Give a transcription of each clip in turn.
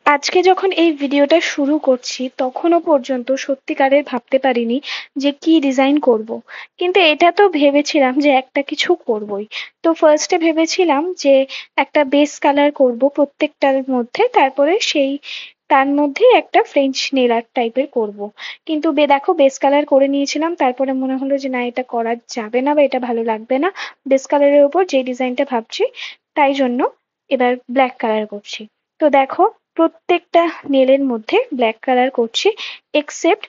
আজকে যখন এই ভিডিওটা শুরু করছি তখনও পর্যন্ত সত্যিকারের ভাবতে পারিনি যে কি ডিজাইন করব। কিন্তু এটা তো ভেবেছিলাম যে একটা কিছু করবই। তো ফার্স্টে ভেবেছিলাম যে একটা বেস কালার করব প্রত্যেকটার মধ্যে, তারপরে তার মধ্যে একটা ফ্রেঞ্চ নেল আর্ট টাইপের করব। কিন্তু দেখো বেস কালার করে নিয়েছিলাম, তারপরে মনে হলো যে না, এটা করা যাবে না বা এটা ভালো লাগবে না বেস কালারের উপর যে ডিজাইনটা ভাবছি। তাই জন্য এবার ব্ল্যাক কালার করছি। তো দেখো, প্রত্যেকটা নেলের মধ্যে ব্ল্যাক কালার করছি, এক্সেপ্ট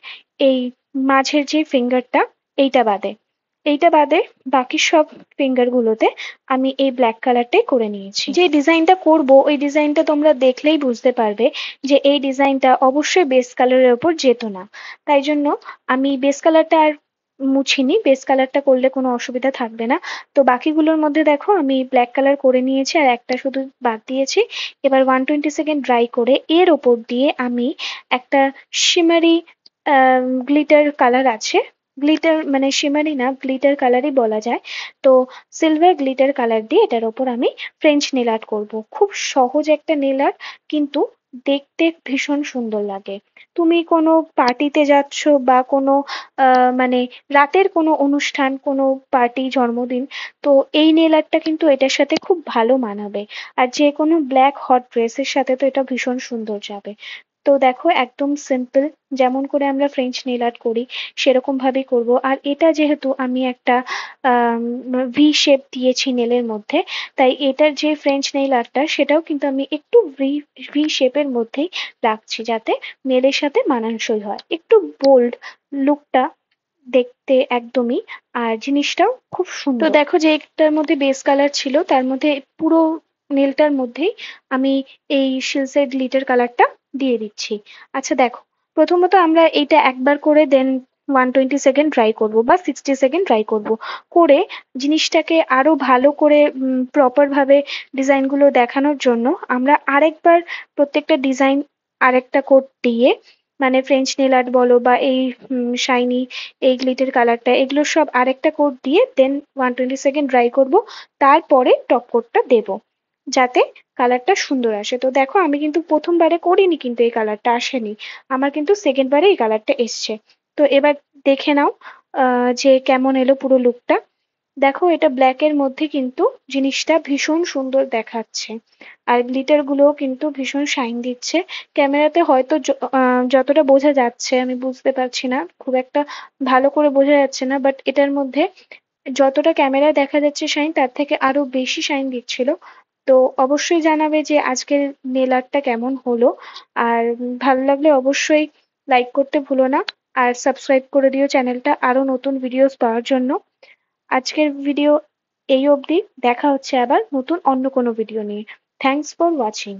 এই মাঝের যে ফিঙ্গারটা, এইটা বাদে। এইটা বাদে বাকি সব ফিঙ্গার গুলোতে আমি এই ব্ল্যাক কালারটাই করে নিয়েছি। যে ডিজাইনটা করব ওই ডিজাইনটা তোমরা দেখলেই বুঝতে পারবে যে এই ডিজাইনটা অবশ্যই বেস কালারের ওপর যেত না। তাই জন্য আমি বেস কালারটা আর মুছিনি, বেস কালারটা করলে কোনো অসুবিধা থাকবে না। তো বাকিগুলোর মধ্যে দেখো আমি ব্ল্যাক কালার করে নিয়েছি আর একটা শুধু বাদ দিয়েছি। এবার 120 সেকেন্ড ড্রাই করে এর ওপর দিয়ে আমি একটা শিমারি গ্লিটার কালার আছে, গ্লিটার মানে শিমারি না, গ্লিটার কালারই বলা যায়। তো সিলভার গ্লিটার কালার দিয়ে এটার ওপর আমি ফ্রেঞ্চ নেল আর্ট করবো। খুব সহজ একটা নেল আর্ট, কিন্তু দেখতে ভীষণ সুন্দর লাগে। তুমি কোনো পার্টিতে যাচ্ছ বা কোনো মানে রাতের কোনো অনুষ্ঠান, কোনো পার্টি, জন্মদিন, তো এই নেল আর্টটা কিন্তু এটার সাথে খুব ভালো মানাবে। আর যে কোনো ব্ল্যাক হট ড্রেসের সাথে তো এটা ভীষণ সুন্দর যাবে। তো দেখো, একদম সিম্পল, যেমন করে আমরা ফ্রেঞ্চ নেল আর্ট করি সেরকম ভাবেই করব। আর এটা যেহেতু আমি একটা ভি শেপ দিয়েছি নেলের মধ্যে, তাই এটার যে ফ্রেঞ্চ নেল আর্টটা সেটাও কিন্তু আমি একটু ভি ভি শেপের মধ্যেই রাখছি, যাতে নেলের সাথে মানানসই হয়, একটু বোল্ড লুকটা দেখতে একদমই। আর জিনিসটাও খুব সুন্দর। তো দেখো, যে একটার মধ্যে বেস কালার ছিল তার মধ্যে পুরো নেলটার মধ্যেই আমি এই শিলসের গ্লিটার কালারটা দিয়ে দিচ্ছি। আচ্ছা দেখো, প্রথমত আমরা এইটা একবার করে দেন 120 সেকেন্ড ড্রাই করব বা 60 সেকেন্ড ড্রাই করব। করে জিনিসটাকে আরো ভালো করে প্রপার ভাবে ডিজাইনগুলো দেখানোর জন্য আমরা আরেকবার প্রত্যেকটা ডিজাইন আরেকটা কোট দিয়ে, মানে ফ্রেঞ্চ নেল আর্ট বলো বা এই শাইনি এই গ্লিটার কালারটা, এগুলো সব আরেকটা কোট দিয়ে দেন 120 সেকেন্ড ড্রাই করব। তারপরে টপ কোটটা দেব, যাতে কালারটা সুন্দর আসে। তো দেখো, আমি কিন্তু প্রথমবারে করিনি, কিন্তু এই কালারটা আসেনি, আমার কিন্তু সেকেন্ড বারে এই কালারটা এসছে। তো এবার দেখে নাও যে কেমন এলো পুরো লুকটা। দেখো, এটা ব্ল্যাক এর মধ্যে কিন্তু জিনিসটা ভীষণ সুন্দর দেখাচ্ছে। আর গ্লিটার গুলোও কিন্তু ভীষণ শাইন দিচ্ছে। ক্যামেরাতে হয়তো যতটা বোঝা যাচ্ছে আমি বুঝতে পারছি না, খুব একটা ভালো করে বোঝা যাচ্ছে না, বাট এটার মধ্যে যতটা ক্যামেরায় দেখা যাচ্ছে শাইন, তার থেকে আরো বেশি শাইন দিচ্ছিল। তো অবশ্যই জানাবে যে আজকের নেল আর্টটা কেমন হলো। আর ভালো লাগলে অবশ্যই লাইক করতে ভুলো না। আর সাবস্ক্রাইব করে দিও চ্যানেলটা আরো নতুন ভিডিওস পাওয়ার জন্য। আজকের ভিডিও এই অবধি, দেখা হচ্ছে আবার নতুন অন্য কোনো ভিডিও নিয়ে। Thanks for watching.